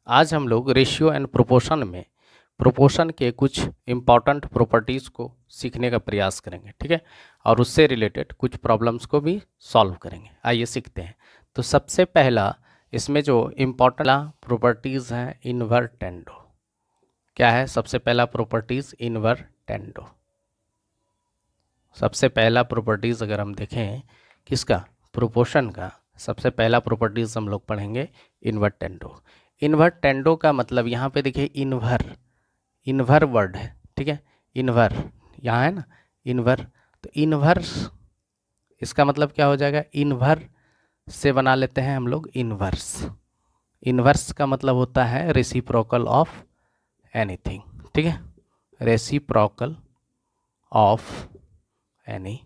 आज हम लोग रेशियो एंड प्रोपोर्शन में प्रोपोर्शन के कुछ इम्पॉर्टेंट प्रॉपर्टीज़ को सीखने का प्रयास करेंगे, ठीक है। और उससे रिलेटेड कुछ प्रॉब्लम्स को भी सॉल्व करेंगे। आइए सीखते हैं। तो सबसे पहला इसमें जो इम्पॉर्टेंट प्रॉपर्टीज़ हैं इनवर्टेंडो। क्या है सबसे पहला प्रॉपर्टीज़? इनवर्टेंडो। सबसे पहला प्रॉपर्टीज़ अगर हम देखें किसका, प्रोपोर्शन का, सबसे पहला प्रॉपर्टीज़ हम लोग पढ़ेंगे इनवर्टेंडो। इनवर्टेंडो का मतलब यहाँ पे देखिए इन्वर वर्ड है, ठीक है। इन्वर यहाँ है ना, इन्वर। तो इन्वर्स इसका मतलब क्या हो जाएगा? इन्वर से बना लेते हैं हम लोग इन्वर्स। इन्वर्स का मतलब होता है रेसिप्रोकल ऑफ एनीथिंग, ठीक है। रेसिप्रोकल ऑफ एनी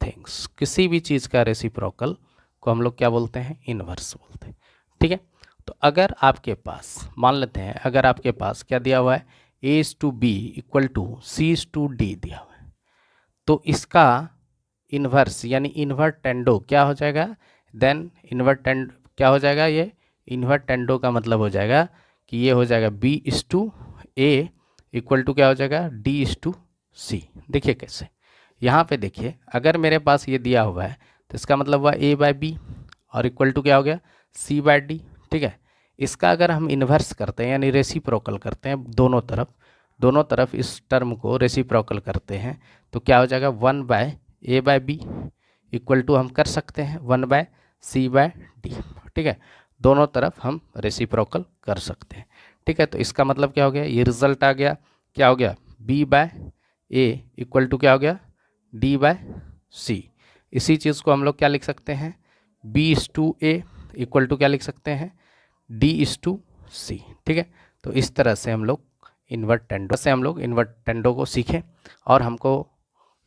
थिंग्स, किसी भी चीज़ का रेसिप्रोकल को हम लोग क्या बोलते हैं? इन्वर्स बोलते हैं, ठीक है। तो अगर आपके पास मान लेते हैं, अगर आपके पास क्या दिया हुआ है, A/B इक्वल टू C/D दिया हुआ है, तो इसका इन्वर्स यानी इन्वर्टेंडो क्या हो जाएगा? देन इन्वर्टेंड क्या हो जाएगा? ये इन्वर्टेंडो का मतलब हो जाएगा कि ये हो जाएगा B/A इक्वल टू क्या हो जाएगा? D/C। देखिए कैसे, यहाँ पे देखिए, अगर मेरे पास ये दिया हुआ है तो इसका मतलब हुआ A/B और इक्वल टू क्या हो गया? C/D, ठीक है। इसका अगर हम इन्वर्स करते हैं यानी रेसिप्रोकल करते हैं, दोनों तरफ इस टर्म को रेसिप्रोकल करते हैं, तो क्या हो जाएगा? 1/A/B इक्वल टू हम कर सकते हैं 1/C/D, ठीक है। दोनों तरफ हम रेसिप्रोकल कर सकते हैं, ठीक है। तो इसका मतलब क्या हो गया? ये रिजल्ट आ गया, क्या हो गया? B/A इक्वल टू क्या हो गया? D/C। इसी चीज़ को हम लोग क्या लिख सकते हैं? B/A इक्वल टू क्या लिख सकते हैं? D/C, ठीक है। तो इस तरह से हम लोग इन्वर्टेंडो को सीखें और हमको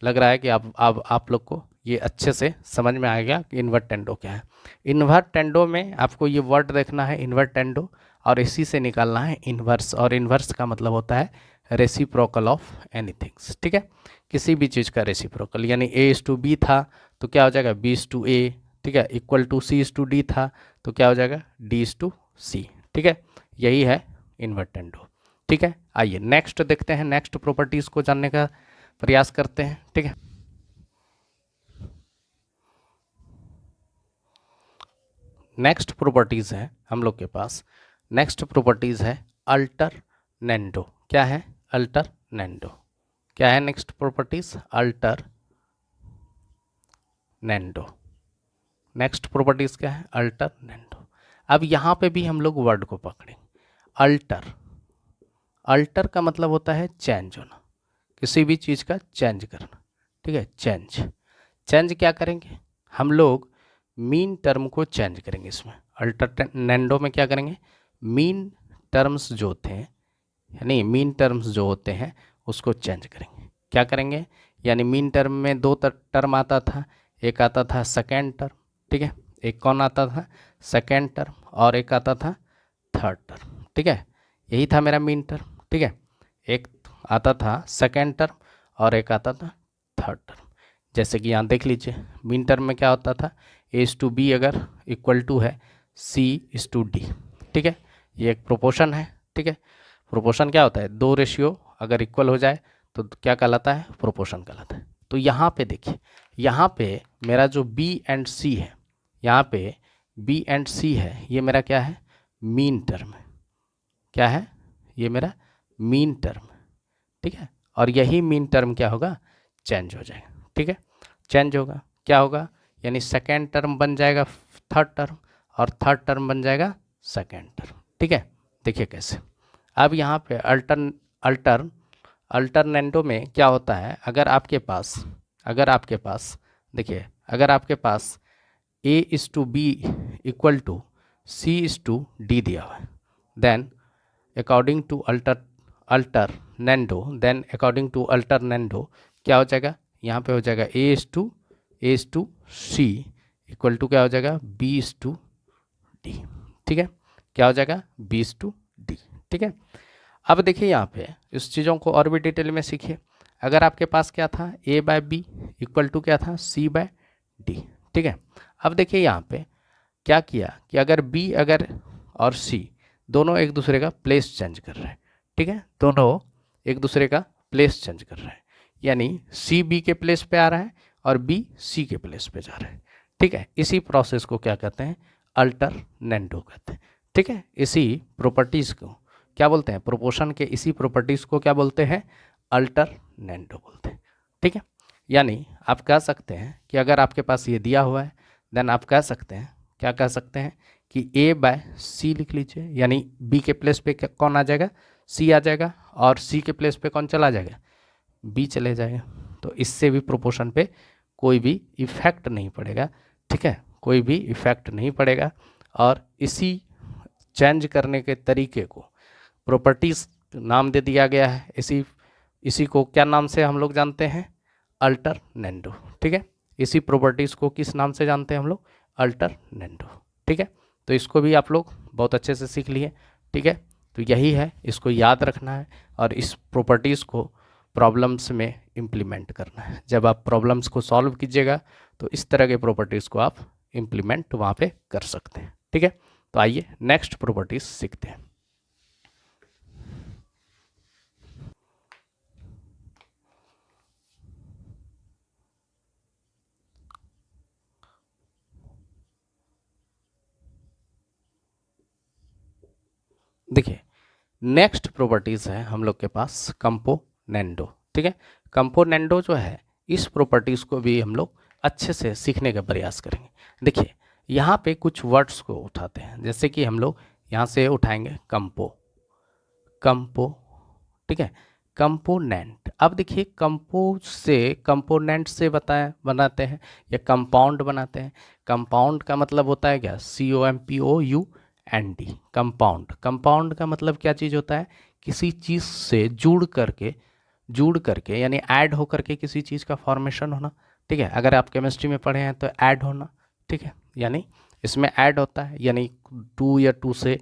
लग रहा है कि आप लोग को ये अच्छे से समझ में आ गया कि इन्वर्टेंडो क्या है। इन्वर्टेंडो में आपको ये वर्ड देखना है इन्वर्टेंडो, और इसी से निकालना है इन्वर्स, और इन्वर्स का मतलब होता है रेसिप्रोकल ऑफ एनीथिंग्स, ठीक है। किसी भी चीज़ का रेसिप्रोकल, यानी A/B था तो क्या हो जाएगा? B/A, ठीक है, इक्वल टू C/D था तो क्या हो जाएगा? D/C, ठीक है। यही है इन्वर्टेंडो, ठीक है। आइए नेक्स्ट देखते हैं, नेक्स्ट प्रॉपर्टीज़ को जानने का प्रयास करते हैं, ठीक है। नेक्स्ट प्रॉपर्टीज़ है हम लोग के पास, नेक्स्ट प्रॉपर्टीज़ है अल्टरनेंडो। क्या है? अल्टरनेंडो। क्या है next properties? Alternendo. Next properties क्या है? अल्टरनेंडो। अब यहाँ पे भी हम लोग वर्ड को पकड़ें। अल्टर का मतलब होता है चेंज होना, किसी भी चीज़ का चेंज करना, ठीक है। चेंज क्या करेंगे हम लोग? मीन टर्म को चेंज करेंगे। इसमें अल्टरनेंडो में क्या करेंगे? मीन टर्म्स जो होते हैं, यानी मीन टर्म्स जो होते हैं उसको चेंज करेंगे। क्या करेंगे? यानी मीन टर्म में दो टर्म आता था, एक आता था सेकेंड टर्म, ठीक है। एक कौन आता था? सेकेंड टर्म, और एक आता था थर्ड टर्म, ठीक है। यही था मेरा मीन टर्म, ठीक है। एक आता था सेकेंड टर्म और एक आता था थर्ड टर्म। जैसे कि यहाँ देख लीजिए, मीन टर्म में क्या होता था? A/B अगर इक्वल टू है C/D, ठीक है। ये एक प्रोपोर्शन है, ठीक है। प्रोपोर्शन क्या होता है? दो रेशियो अगर इक्वल हो जाए तो क्या कहलाता है? प्रोपोर्शन कहलाता है। तो यहाँ पे देखिए, यहाँ पे मेरा जो B एंड C है, यहाँ पे B एंड C है, ये मेरा क्या है? मीन टर्म है। क्या है? ये मेरा मीन टर्म है, ठीक है। और यही मीन टर्म क्या होगा? चेंज हो जाएगा, ठीक है। चेंज होगा, क्या होगा? यानी सेकेंड टर्म बन जाएगा थर्ड टर्म और थर्ड टर्म बन जाएगा सेकेंड टर्म, ठीक है। देखिए कैसे। अब यहाँ पे अल्टरनेंडो में क्या होता है? अगर आपके पास देखिए, अगर आपके पास A/B इक्वल टू C/D दिया हुआ है, देन अकॉर्डिंग टू अल्टरनेंडो क्या हो जाएगा? यहाँ पे हो जाएगा A/C इक्वल टू क्या हो जाएगा? B/D, ठीक है। क्या हो जाएगा? B/D, ठीक है। अब देखिए यहाँ पे इस चीज़ों को और भी डिटेल में सीखिए। अगर आपके पास क्या था? A/B इक्वल टू क्या था? C/D, ठीक है। अब देखिए यहाँ पे क्या किया कि अगर B और C दोनों एक दूसरे का प्लेस चेंज कर रहे हैं, ठीक है, दोनों एक दूसरे का प्लेस चेंज कर रहे हैं, यानी सी बी के प्लेस पे आ रहा है और बी सी के प्लेस पे जा रहा है, ठीक है। इसी प्रोसेस को क्या कहते हैं, अल्टरनेंडो कहते हैं, ठीक है। इसी प्रॉपर्टीज़ को क्या बोलते हैं, प्रोपोर्शन के इसी प्रॉपर्टीज़ को क्या बोलते हैं, अल्टरनेंडो बोलते हैं, ठीक है। यानी आप कह सकते हैं कि अगर आपके पास ये दिया हुआ है, देन आप कह सकते हैं, क्या कह सकते हैं कि ए बाय सी लिख लीजिए, यानी बी के प्लेस पे कौन आ जाएगा, सी आ जाएगा, और सी के प्लेस पे कौन चला जाएगा, बी चले जाएगा। तो इससे भी प्रोपोर्शन पे कोई भी इफेक्ट नहीं पड़ेगा, ठीक है, कोई भी इफेक्ट नहीं पड़ेगा। और इसी चेंज करने के तरीके को प्रॉपर्टीज नाम दे दिया गया है। इसी को क्या नाम से हम लोग जानते हैं, अल्टरनेंडो, ठीक है। इसी प्रॉपर्टीज़ को किस नाम से जानते हैं हम लोग, अल्टरनेंडो, ठीक है। तो इसको भी आप लोग बहुत अच्छे से सीख लिए, ठीक है। तो यही है, इसको याद रखना है और इस प्रॉपर्टीज़ को प्रॉब्लम्स में इम्प्लीमेंट करना है। जब आप प्रॉब्लम्स को सॉल्व कीजिएगा तो इस तरह के प्रॉपर्टीज़ को आप इम्प्लीमेंट वहाँ पे कर सकते हैं, ठीक है। तो आइए नेक्स्ट प्रॉपर्टीज़ सीखते हैं। देखिए नेक्स्ट प्रॉपर्टीज़ है हम लोग के पास कंपोनेंडो, ठीक है। कंपोनेंडो जो है, इस प्रॉपर्टीज़ को भी हम लोग अच्छे से सीखने का प्रयास करेंगे। देखिए यहाँ पे कुछ वर्ड्स को उठाते हैं, जैसे कि हम लोग यहाँ से उठाएंगे कंपो, ठीक है, कंपोनेंट। अब देखिए कंपोनेंट से बनाते हैं या कंपाउंड बनाते हैं। कंपाउंड का मतलब होता है क्या, COMPOUND, कंपाउंड का मतलब क्या चीज़ होता है, किसी चीज़ से जुड़ करके यानी ऐड होकर के किसी चीज़ का फॉर्मेशन होना, ठीक है। अगर आप केमिस्ट्री में पढ़े हैं तो ऐड होना, ठीक है, यानी इसमें ऐड होता है, यानी 2 या 2 से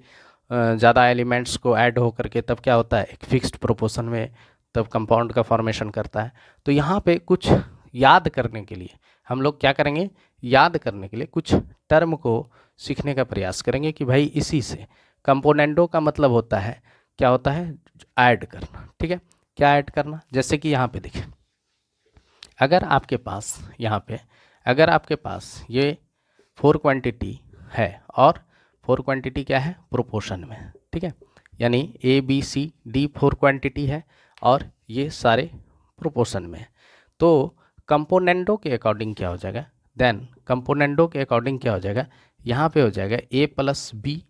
ज़्यादा एलिमेंट्स को ऐड हो करके तब क्या होता है, एक फिक्स्ड प्रोपोर्शन में तब कंपाउंड का फॉर्मेशन करता है। तो यहाँ पे कुछ याद करने के लिए हम लोग क्या करेंगे, याद करने के लिए कुछ टर्म को सीखने का प्रयास करेंगे कि भाई इसी से कंपोनेंडो का मतलब होता है, क्या होता है, ऐड करना, ठीक है। क्या ऐड करना, जैसे कि यहाँ पे देखिए, अगर आपके पास यहाँ पे अगर आपके पास ये 4 क्वांटिटी है और 4 क्वांटिटी क्या है, प्रोपोर्शन में, ठीक है, यानी ABCD 4 क्वांटिटी है और ये सारे प्रोपोर्शन में है। तो कंपोनेंडो के अकॉर्डिंग क्या हो जाएगा, देन कंपोनेंडो के अकॉर्डिंग क्या हो जाएगा, यहाँ पे हो जाएगा A+B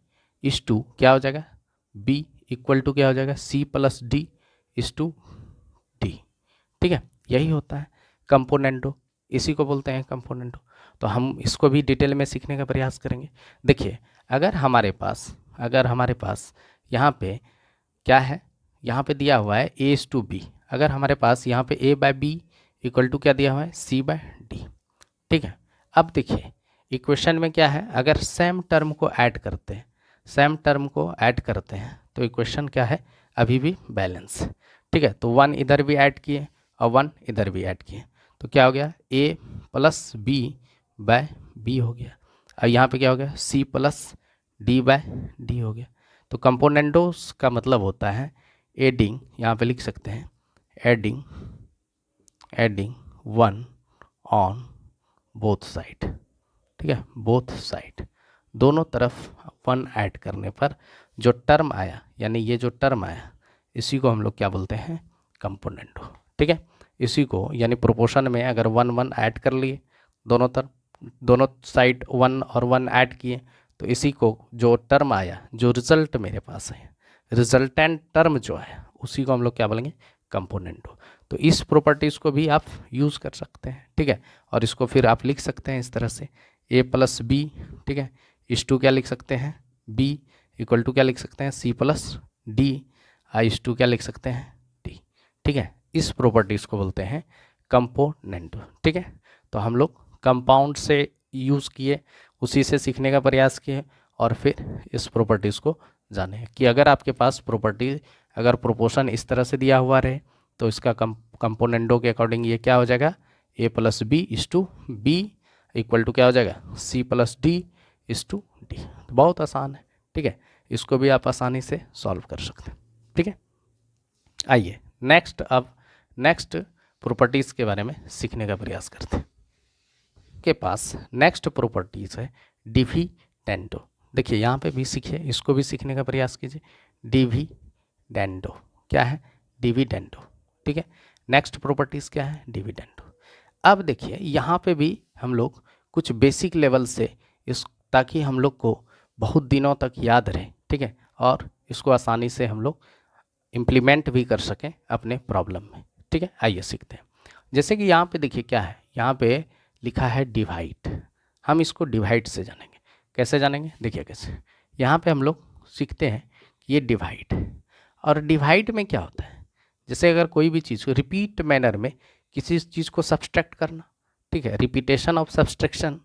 क्या हो जाएगा, B इक्वल टू क्या हो जाएगा, C+D D, ठीक है। यही होता है कंपोनेंडो, इसी को बोलते हैं कंपोनेंडो। तो हम इसको भी डिटेल में सीखने का प्रयास करेंगे। देखिए अगर हमारे पास यहाँ पे क्या है, यहाँ पे दिया हुआ है A/B, अगर हमारे पास यहाँ पे A/B इक्वल टू क्या दिया हुआ है, C/D, ठीक है। अब देखिए इक्वेशन में क्या है, अगर सेम टर्म को ऐड करते हैं तो इक्वेशन क्या है, अभी भी बैलेंस, ठीक है। तो 1 इधर भी ऐड किए और 1 इधर भी ऐड किए तो क्या हो गया, A+B/B हो गया। और यहाँ पे क्या हो गया, C+D/D हो गया। तो कंपोनेंडोस का मतलब होता है एडिंग, यहाँ पे लिख सकते हैं एडिंग 1 ऑन बोथ साइड, ठीक है, बोथ साइड, दोनों तरफ 1 ऐड करने पर जो टर्म आया, यानी ये जो टर्म आया, इसी को हम लोग क्या बोलते हैं, कंपोनेंडो, ठीक है। इसी को यानी प्रोपोर्शन में अगर 1 ऐड कर लिए, दोनों साइड 1 और 1 ऐड किए, तो इसी को जो टर्म आया, जो रिजल्ट मेरे पास है, रिजल्टेंट टर्म जो है, उसी को हम लोग क्या बोलेंगे, कंपोनेंडो। तो इस प्रॉपर्टीज़ को भी आप यूज़ कर सकते हैं, ठीक है। और इसको फिर आप लिख सकते हैं इस तरह से A+B, ठीक है, इस टू क्या लिख सकते हैं, B इक्वल टू क्या लिख सकते हैं, C+D, इस टू क्या लिख सकते हैं, D, ठीक है। इस प्रॉपर्टीज़ को बोलते हैं कंपोनेंडो, ठीक है। तो हम लोग कंपाउंड से यूज़ किए, उसी से सीखने का प्रयास किए और फिर इस प्रॉपर्टीज़ को जाने कि अगर आपके पास अगर प्रोपोर्शन इस तरह से दिया हुआ रहे तो इसका कंपोनेंडो के अकॉर्डिंग ये क्या हो जाएगा, A+B/B इक्वल टू क्या हो जाएगा, C+D/D। तो बहुत आसान है, ठीक है। इसको भी आप आसानी से सॉल्व कर सकते हैं। ठीक है, आइए नेक्स्ट प्रॉपर्टीज़ के बारे में सीखने का प्रयास करते हैं। के पास नेक्स्ट प्रॉपर्टीज़ है डिविडेंडो। देखिए यहाँ पे भी सीखिए, इसको भी सीखने का प्रयास कीजिए। डिविडेंडो क्या है? डिविडेंडो। ठीक है, नेक्स्ट प्रॉपर्टीज़ क्या है? डिविडेंडो। अब देखिए यहाँ पे भी हम लोग कुछ बेसिक लेवल से इस, ताकि हम लोग को बहुत दिनों तक याद रहे। ठीक है, और इसको आसानी से हम लोग इम्प्लीमेंट भी कर सकें अपने प्रॉब्लम में। ठीक है, आइए सीखते हैं। जैसे कि यहाँ पे देखिए क्या है, यहाँ पे लिखा है डिवाइड। हम इसको डिवाइड से जानेंगे। कैसे जानेंगे? देखिए कैसे। यहाँ पे हम लोग सीखते हैं कि ये डिवाइड, और डिवाइड में क्या होता है, जैसे अगर कोई भी चीज़ को रिपीट मैनर में किसी चीज़ को सब्सट्रैक्ट करना। ठीक है, repetition of subtraction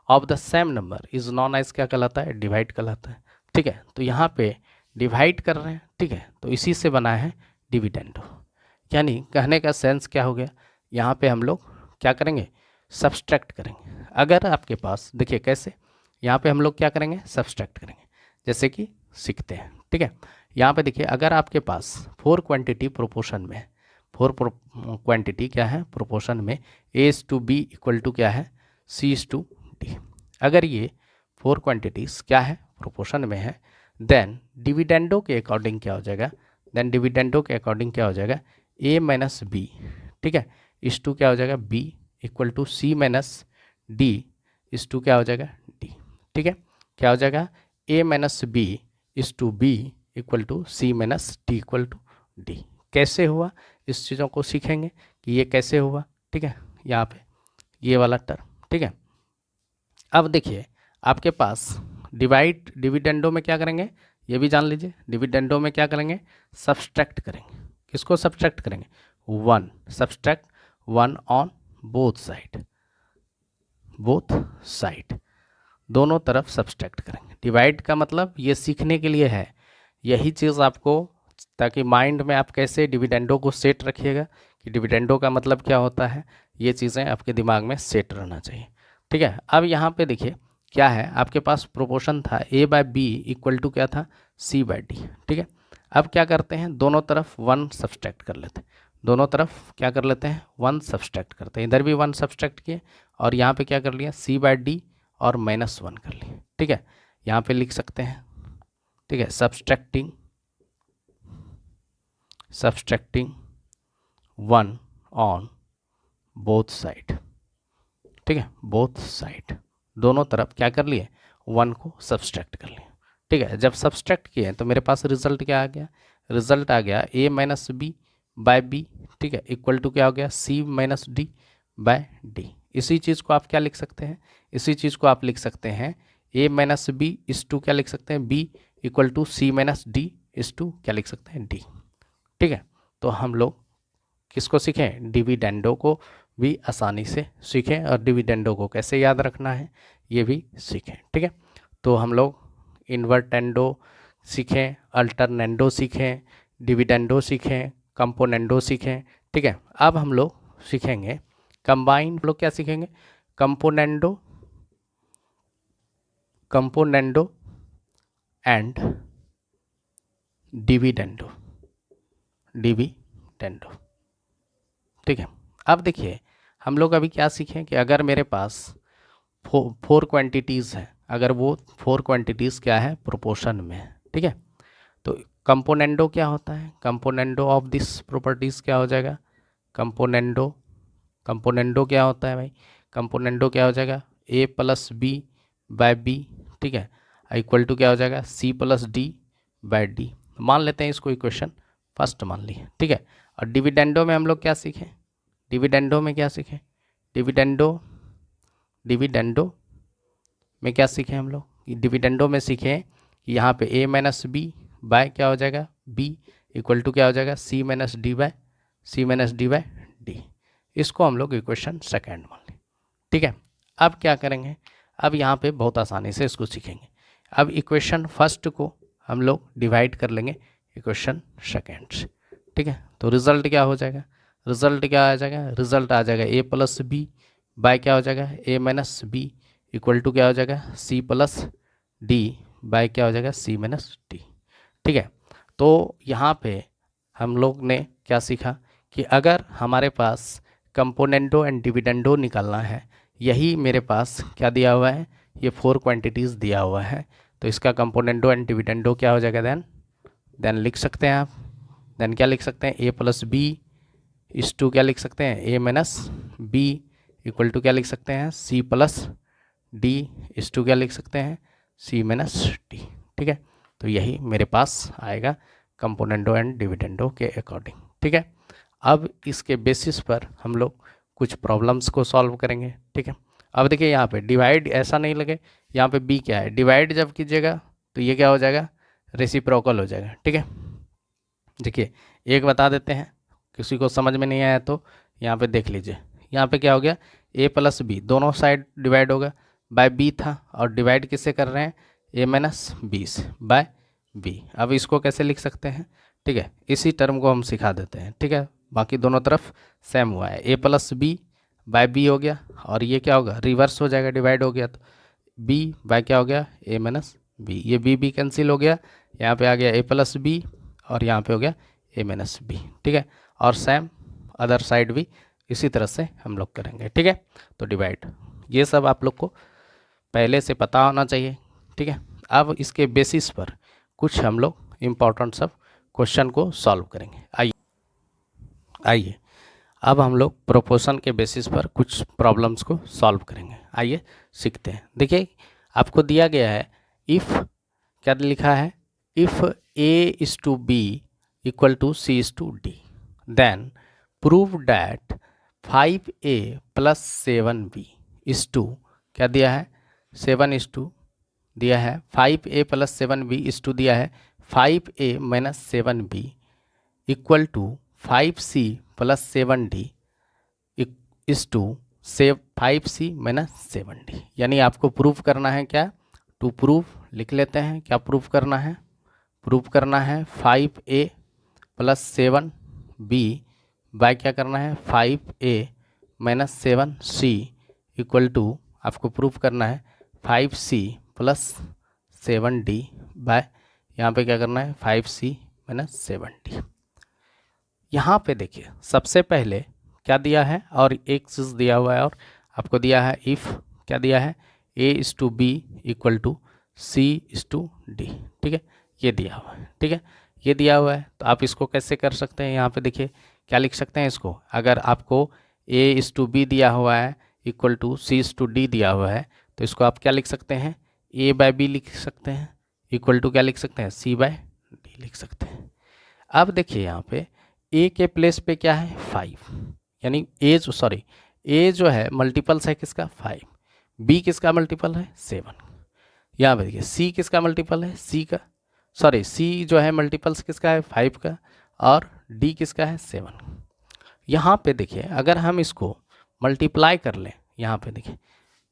of the same number is known as क्या कहलाता है? डिवाइड कहलाता है। ठीक है, तो यहाँ पे डिवाइड कर रहे हैं। ठीक है, तो इसी से बना है डिविडेंडो। यानी कहने का सेंस क्या हो गया, यहाँ पे हम लोग क्या करेंगे? सब्सट्रैक्ट करेंगे। अगर आपके पास देखिए कैसे, यहाँ पे हम लोग क्या करेंगे? सब्सट्रैक्ट करेंगे, जैसे कि सीखते हैं। ठीक है, यहाँ पे देखिए अगर आपके पास 4 क्वांटिटी प्रोपोर्शन में है, 4 क्वांटिटी क्या है? प्रोपोर्शन में A/B इक्वल टू क्या है? C/D। अगर ये 4 क्वांटिटीज़ क्या है? प्रोपोर्शन में है, देन डिविडेंडो के अकॉर्डिंग क्या हो जाएगा? देन डिविडेंडो के अकॉर्डिंग क्या हो जाएगा? A minus B। ठीक है, इस टू क्या हो जाएगा? B equal to C minus D is to क्या हो जाएगा? D। ठीक है, क्या हो जाएगा? A minus B is to B equal to C minus D equal to D। कैसे हुआ, इस चीज़ों को सीखेंगे कि ये कैसे हुआ। ठीक है, यहाँ पे ये वाला टर्म। ठीक है, अब देखिए आपके पास डिविडेंडो में क्या करेंगे, ये भी जान लीजिए। डिविडेंडो में क्या करेंगे? सब्सट्रैक्ट करेंगे। किसको सब्सट्रैक्ट करेंगे? 1, सब्सट्रैक्ट 1 ऑन बोथ साइड, दोनों तरफ सब्सट्रैक्ट करेंगे। डिवाइड का मतलब ये सीखने के लिए है, यही चीज़ आपको, ताकि माइंड में आप कैसे डिविडेंडो को सेट रखिएगा कि डिविडेंडो का मतलब क्या होता है, ये चीज़ें आपके दिमाग में सेट रहना चाहिए। ठीक है, अब यहाँ पे देखिए क्या है, आपके पास प्रोपोर्शन था A/B इक्वल टू क्या था? C/D। ठीक है, अब क्या करते हैं, दोनों तरफ 1 सब्सट्रैक्ट कर लेते हैं। दोनों तरफ क्या कर लेते हैं? 1 सब्सट्रैक्ट करते हैं। इधर भी 1 सब्सट्रैक्ट किए, और यहाँ पे क्या कर लिया? C/D और -1 कर लिए। ठीक है, यहाँ पे लिख सकते हैं। ठीक है, सब्सट्रैक्टिंग 1 ऑन बोथ साइड। ठीक है, बोथ साइड, दोनों तरफ क्या कर लिए? 1 को सब्सट्रैक्ट कर लिए। ठीक है, जब सब्सट्रैक्ट किए तो मेरे पास रिजल्ट क्या आ गया? रिजल्ट आ गया A minus B by B। ठीक है, इक्वल टू क्या हो गया? C minus D by D। इसी चीज़ को आप क्या लिख सकते हैं? इसी चीज़ को आप लिख सकते हैं A minus B is to क्या लिख सकते हैं? B equal to C minus D is to क्या लिख सकते हैं? D। ठीक है, तो हम लोग किसको सीखें? डिविडेंडो को भी आसानी से सीखें, और डिविडेंडो को कैसे याद रखना है ये भी सीखें। ठीक है, तो हम लोग इन्वर्टेंडो सीखें, अल्टरनेंडो सीखें, डिविडेंडो सीखें, कंपोनेंडो सीखें। ठीक है, अब हम लोग सीखेंगे कंबाइन। लोग क्या सीखेंगे? Componendo and dividendo. ठीक है, अब देखिए हम लोग अभी क्या सीखें कि अगर मेरे पास 4 क्वांटिटीज़ हैं, अगर वो 4 क्वांटिटीज़ क्या है? प्रोपोर्शन में है। ठीक है, तो कंपोनेंडो क्या होता है? कंपोनेंडो ऑफ दिस प्रॉपर्टीज़ क्या हो जाएगा? कंपोनेंडो क्या होता है भाई? कंपोनेंडो क्या हो जाएगा? A plus B by B। ठीक है, इक्वल टू क्या हो जाएगा? C plus D by D। मान लेते हैं इसको इक्वेशन फर्स्ट मान ली। ठीक है, और डिविडेंडो में हम लोग क्या सीखें? डिविडेंडो में क्या सीखें? डिविडेंडो में क्या सीखें हम लोग? डिविडेंडो में सीखें कि यहाँ पे A माइनस B बाय क्या हो जाएगा? B इक्वल टू क्या हो जाएगा? C minus D by D। इसको हम लोग इक्वेशन सेकेंड मान लें। ठीक है, अब क्या करेंगे? अब यहाँ पे बहुत आसानी से इसको सीखेंगे। अब इक्वेशन फर्स्ट को हम लोग डिवाइड कर लेंगे इक्वेशन सेकेंड से। ठीक है, तो रिजल्ट क्या हो जाएगा? रिजल्ट क्या आ जाएगा? रिजल्ट आ जाएगा A प्लस B बाय क्या हो जाएगा? A minus B equal to क्या हो जाएगा? C प्लस D बाय क्या हो जाएगा सी माइनस डी। ठीक है, तो यहाँ पे हम लोग ने क्या सीखा कि अगर हमारे पास कंपोनेंडो एंड डिविडेंडो निकालना है, यही मेरे पास क्या दिया हुआ है, ये 4 क्वांटिटीज़ दिया हुआ है, तो इसका कंपोनेंडो एंड डिविडेंडो क्या हो जाएगा, देन लिख सकते हैं आप, देन क्या लिख सकते हैं, ए प्लस बी इस टू क्या लिख सकते हैं, ए माइनस बी इक्वल टू क्या लिख सकते हैं, सी प्लस डी इस टू क्या लिख सकते हैं, सी माइनस डी। ठीक है, तो यही मेरे पास आएगा कंपोनेंडो एंड डिविडेंडो के अकॉर्डिंग। ठीक है, अब इसके बेसिस पर हम लोग कुछ प्रॉब्लम्स को सॉल्व करेंगे। ठीक है, अब देखिए यहाँ पे डिवाइड ऐसा नहीं लगे, यहाँ पे बी क्या है, डिवाइड जब कीजिएगा तो ये क्या हो जाएगा, रेसिप्रोकल हो जाएगा। ठीक है, देखिए एक बता देते हैं, किसी को समझ में नहीं आया तो यहाँ पे देख लीजिए, यहाँ पे क्या हो गया, ए प्लस बी दोनों साइड डिवाइड होगा बाय बी था, और डिवाइड किससे कर रहे हैं, ए माइनस बी से बाय बी। अब इसको कैसे लिख सकते हैं, ठीक है, इसी टर्म को हम सिखा देते हैं। ठीक है, बाकी दोनों तरफ सेम हुआ है, ए प्लस बी बाय बी हो गया, और ये क्या होगा, रिवर्स हो जाएगा, डिवाइड हो गया तो बी बाय क्या हो गया, ए माइनस बी, ये बी कैंसिल हो गया, यहाँ पे आ गया ए प्लस बी और यहाँ पे हो गया ए माइनस बी। ठीक है, और सेम अदर साइड भी इसी तरह से हम लोग करेंगे। ठीक है, तो डिवाइड ये सब आप लोग को पहले से पता होना चाहिए। ठीक है, अब इसके बेसिस पर कुछ हम लोग इम्पोर्टेंट सब क्वेश्चन को सॉल्व करेंगे। आइए अब हम लोग प्रोपोर्शन के बेसिस पर कुछ प्रॉब्लम्स को सॉल्व करेंगे। आइए सीखते हैं। देखिए आपको दिया गया है, इफ़ क्या लिखा है, if A is to B equal to C is to D, then prove that 5a plus 7b is to क्या दिया है, 7 इज टू दिया है, 5a plus 7b is to दिया है 5a minus 7b equal to 5c plus 7d is to से 5c minus 7d। यानी आपको प्रूफ करना है क्या, टू प्रूफ लिख लेते हैं, क्या प्रूफ करना है, प्रूफ करना है 5a प्लस 7b बाय क्या करना है 5a minus 7c equal to आपको प्रूफ करना है 5c प्लस 7d बाय यहाँ पे क्या करना है 5c माइनस 7d। यहाँ पे देखिए सबसे पहले क्या दिया है, और एक चीज़ दिया हुआ है, और आपको दिया है इफ़ क्या दिया है, a is to B equal to c is to D. ठीक है, ये दिया हुआ है। ठीक है, ये दिया हुआ है, तो आप इसको कैसे कर सकते हैं, यहाँ पे देखिए क्या लिख सकते हैं इसको, अगर आपको a इज़ टू बी दिया हुआ है equal to c is to D दिया हुआ है, तो इसको आप क्या लिख सकते हैं, a बाय बी लिख सकते हैं इक्वल टू क्या लिख सकते हैं, c बाय डी लिख सकते हैं। अब देखिए यहाँ पे a के प्लेस पे क्या है 5, यानी a जो है मल्टीपल्स है किसका 5, b किसका मल्टीपल है 7, यहाँ पे देखिए c किसका मल्टीपल है c जो है मल्टीपल्स किसका है 5 का, और d किसका है 7। यहाँ पे देखिए अगर हम इसको मल्टीप्लाई कर लें, यहाँ पे देखिए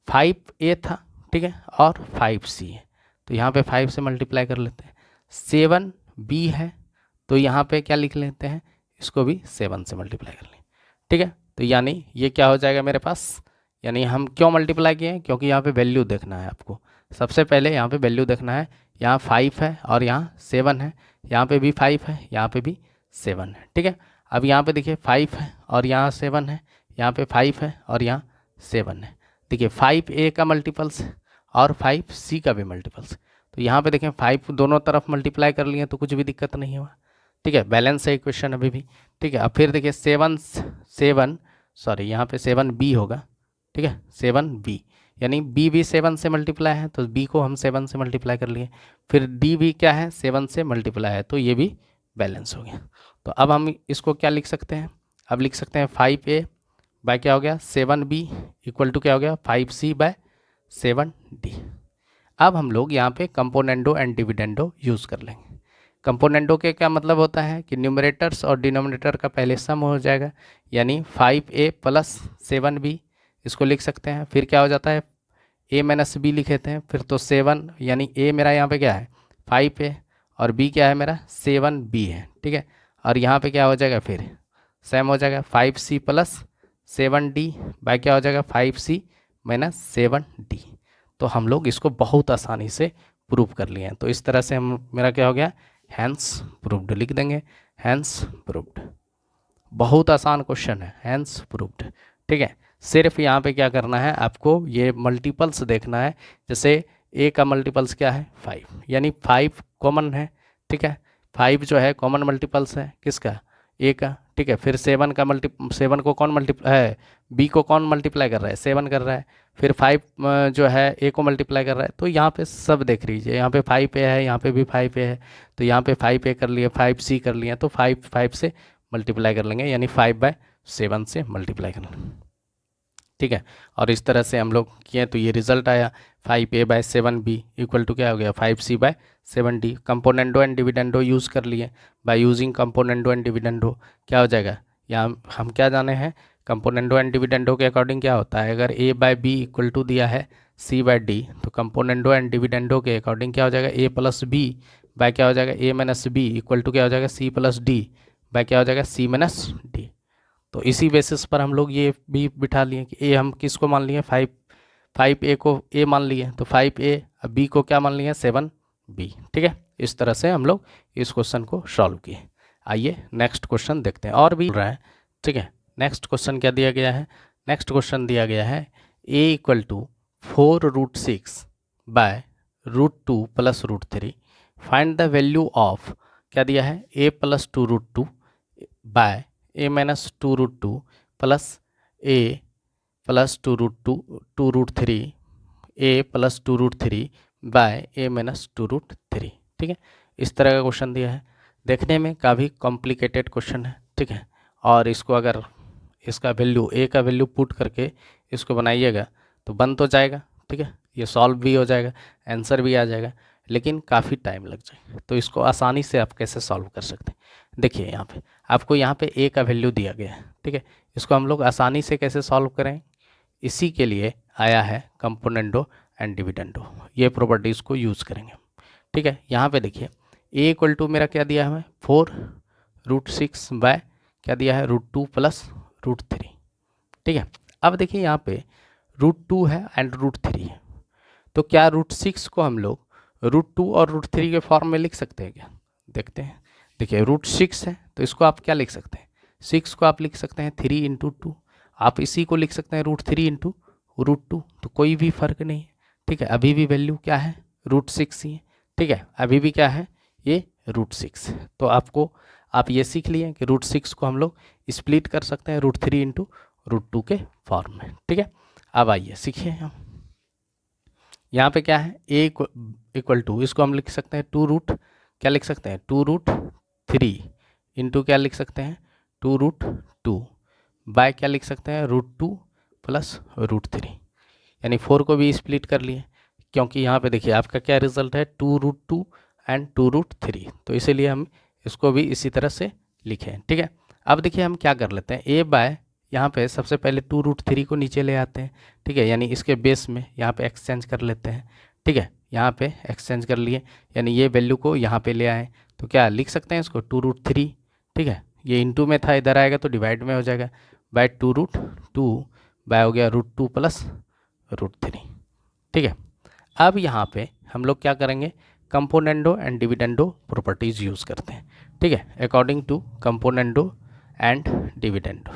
5a था, ठीक है, और 5c है, तो यहाँ पे 5 से मल्टीप्लाई कर लेते हैं, 7b है, तो यहाँ पे क्या लिख लेते हैं, इसको भी 7 से मल्टीप्लाई कर लें। ठीक है, तो यानी ये क्या हो जाएगा मेरे पास, यानी हम क्यों मल्टीप्लाई किए हैं, क्योंकि यहाँ पे वैल्यू देखना है आपको, सबसे पहले यहाँ पे वैल्यू देखना है, यहाँ 5 है और यहाँ 7 है, यहाँ पे भी 5 है, यहाँ पे भी 7 है। ठीक है, अब यहाँ पे देखिए 5 है और यहाँ 7 है, यहाँ पे 5 है और यहाँ 7 है, देखिए 5a का मल्टीपल्स और 5c का भी मल्टीपल्स, तो यहाँ पे देखें 5 दोनों तरफ मल्टीप्लाई कर लिए तो कुछ भी दिक्कत नहीं हुआ। ठीक है, बैलेंस है इक्वेशन अभी भी। ठीक है, अब फिर देखिए 7 पे 7b होगा। ठीक है, 7b यानी b भी 7 से मल्टीप्लाई है, तो b को हम 7 से मल्टीप्लाई कर लिए, फिर d भी क्या है 7 से मल्टीप्लाई है, तो ये भी बैलेंस हो गया। तो अब हम इसको क्या लिख सकते हैं, अब लिख सकते हैं 5a बाय क्या हो गया 7b इक्वल टू क्या हो गया 5c बाय 7d। अब हम लोग यहाँ पे कंपोनेंडो एंड डिविडेंडो यूज़ कर लेंगे। कंपोनेंडो के क्या मतलब होता है कि न्यूमरेटर्स और डिनोमिनेटर का पहले सम हो जाएगा, यानी 5a प्लस 7b इसको लिख सकते हैं, फिर क्या हो जाता है a माइनस बी लिख लेते हैं, फिर तो 7 यानी a मेरा यहाँ पे क्या है 5a और b क्या है मेरा 7b है। ठीक है, और यहाँ पे क्या हो जाएगा फिर सेम हो जाएगा 5c प्लस 7d बाय क्या हो जाएगा 5c माइनस 7d। तो हम लोग इसको बहुत आसानी से प्रूव कर लिए हैं। तो इस तरह से हम मेरा क्या हो गया, हैंस प्रूव्ड लिख देंगे, हैंस प्रूव्ड। बहुत आसान क्वेश्चन है, हैंस प्रूव्ड। ठीक है, सिर्फ यहाँ पे क्या करना है आपको, ये मल्टीपल्स देखना है। जैसे ए का मल्टीपल्स क्या है 5, यानी 5 कॉमन है। ठीक है, 5 जो है कॉमन मल्टीपल्स है किसका, ए का। ठीक है, फिर 7 का 7 को कौन मल्टीप्लाई है, बी को कौन मल्टीप्लाई कर रहा है, 7 कर रहा है। फिर 5 जो है ए को मल्टीप्लाई कर रहा है। तो यहाँ पे सब देख लीजिए, यहाँ पे 5 ए है, यहाँ पे भी 5 ए है। तो यहाँ पे 5 ए कर लिए, 5 सी कर लिए, तो 5 से मल्टीप्लाई कर लेंगे, यानी 5/7 से मल्टीप्लाई कर लेंगे। ठीक है, और इस तरह से हम लोग किए तो ये रिजल्ट आया 5a/7b इक्वल टू क्या हो गया 5c/7d। Componendo and dividendo use कर लिए, by using componendo and dividendo क्या हो जाएगा, यहाँ हम क्या जाने हैं, कंपोनेंडो एंड डिविडेंडो के अकॉर्डिंग क्या होता है, अगर a/b इक्वल टू दिया है c/d, तो कंपोनेंडो एंड डिविडेंडो के अकॉर्डिंग क्या हो जाएगा, a+b बाय क्या हो जाएगा a-b इक्वल टू क्या हो जाएगा c+d बाय क्या हो जाएगा c-d। तो इसी बेसिस पर हम लोग ये भी बिठा लिए कि ए हम किसको मान लिए 5 ए को ए मान लिए, तो 5a, अब बी को क्या मान लिए 7b। ठीक है, इस तरह से हम लोग इस क्वेश्चन को सॉल्व किए। आइए नेक्स्ट क्वेश्चन देखते हैं, और भी रहा है। ठीक है, नेक्स्ट क्वेश्चन क्या दिया गया है, नेक्स्ट क्वेश्चन दिया गया है a equal to 4√6 by √2 + √3 find the value of, क्या दिया है a+2√2 bye a-2√2 plus a+2√3 a+2√3 bye a-2√3। ठीक है, इस तरह का क्वेश्चन दिया है, देखने में काफ़ी कॉम्प्लिकेटेड क्वेश्चन है। ठीक है, और इसको अगर इसका वैल्यू ए का वैल्यू पुट करके इसको बनाइएगा तो बन तो जाएगा। ठीक है, ये सॉल्व भी हो जाएगा, आंसर भी आ जाएगा, लेकिन काफ़ी टाइम लग जाएगा। तो इसको आसानी से आप कैसे सॉल्व कर सकते हैं, देखिए यहाँ पे आपको यहाँ पे ए का वैल्यू दिया गया है। ठीक है, इसको हम लोग आसानी से कैसे सॉल्व करें, इसी के लिए आया है कंपोनेंडो एंड डिविडेंडो, ये प्रॉपर्टीज़ को यूज़ करेंगे। ठीक है, यहाँ पे देखिए ए इक्वल टू मेरा क्या दिया है हमें 4√6 बाय क्या दिया है √2 + √3। ठीक है, अब देखिए यहाँ पे √2 है एंड √3 है, तो क्या √6 को हम लोग √2 और √3 के फॉर्म में लिख सकते हैं क्या, देखते हैं। देखिए √6 है तो इसको आप क्या लिख सकते हैं, 6 को आप लिख सकते हैं 3 × 2, आप इसी को लिख सकते हैं √3 × √2, तो कोई भी फर्क नहीं है। ठीक है, अभी भी वैल्यू क्या है √6 ही है। ठीक है, अभी भी क्या है ये √6। तो आपको आप ये सीख लिए कि √6 को हम लोग स्प्लिट कर सकते हैं √3 × √2 के फॉर्म में। ठीक है, अब आइए सीखिए हम, यहाँ पे क्या है a इक्वल टू, इसको हम लिख सकते हैं 2 क्या लिख सकते हैं 2√3 इंटू क्या लिख सकते हैं 2√2 बाय क्या लिख सकते हैं √2 + √3, यानी 4 को भी स्प्लिट कर लिए, क्योंकि यहाँ पे देखिए आपका क्या रिजल्ट है 2√2 एंड 2√3, तो इसीलिए हम इसको भी इसी तरह से लिखे हैं। ठीक है, अब देखिए हम क्या कर लेते हैं a बाय, यहाँ पे सबसे पहले 2√3 को नीचे ले आते हैं। ठीक है, यानी इसके बेस में यहाँ पे एक्सचेंज कर लेते हैं। ठीक है, यहाँ पे एक्सचेंज कर लिए, यानी ये वैल्यू को यहाँ पे ले आए, तो क्या लिख सकते हैं इसको 2√3। ठीक है, ये इंटू में था, इधर आएगा तो डिवाइड में हो जाएगा बाय 2√2 बाय हो गया √2 + √3। ठीक है, अब यहाँ पे हम लोग क्या करेंगे, componendo and dividendo properties use करते हैं। ठीक है, according to componendo and dividendo.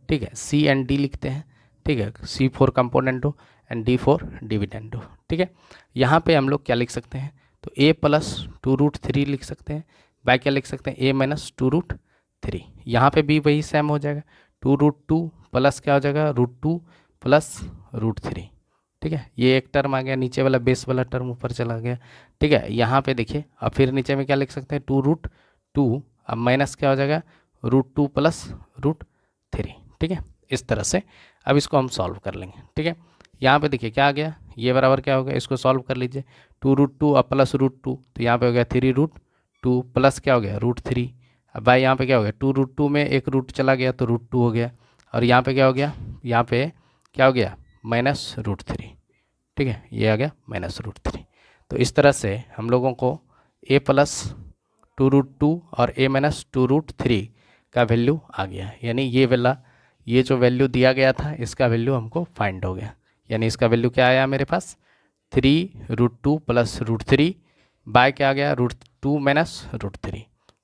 ठीक है, C एंड D लिखते हैं। ठीक है, C for componendo and D for dividendo. ठीक है, यहाँ पे हम लोग क्या लिख सकते हैं, तो a + 2√3 लिख सकते हैं, बाय क्या लिख सकते हैं a - 2√3। यहाँ पे भी वही सेम हो जाएगा 2√2 प्लस क्या हो जाएगा √2 + √3। ठीक है, ये एक टर्म आ गया, नीचे वाला बेस वाला टर्म ऊपर चला गया। ठीक है, यहाँ पे देखिए अब फिर नीचे में क्या लिख सकते हैं 2√2, अब माइनस क्या हो जाएगा √2 + √3। ठीक है, इस तरह से अब इसको हम सॉल्व कर लेंगे। ठीक है, यहाँ पे देखिए क्या आ गया, ये बराबर क्या हो गया, इसको सॉल्व कर लीजिए 2√2 अब प्लस √2, तो यहाँ पे हो गया 3√2 प्लस क्या हो गया √3। अब भाई यहाँ पे क्या हो गया 2√2 में एक रूट चला गया तो √2 हो गया, और यहाँ पे क्या हो गया, यहाँ पे क्या हो गया -√3। ठीक है, ये आ गया -√3। तो इस तरह से हम लोगों को a + 2√2 और a - 2√3 का वैल्यू आ गया, यानी ये जो वैल्यू दिया गया था इसका वैल्यू हमको फाइंड हो गया, यानी इसका वैल्यू क्या आया मेरे पास 3√2 प्लस √3 बाय क्या आ गया √2 माइनस √3।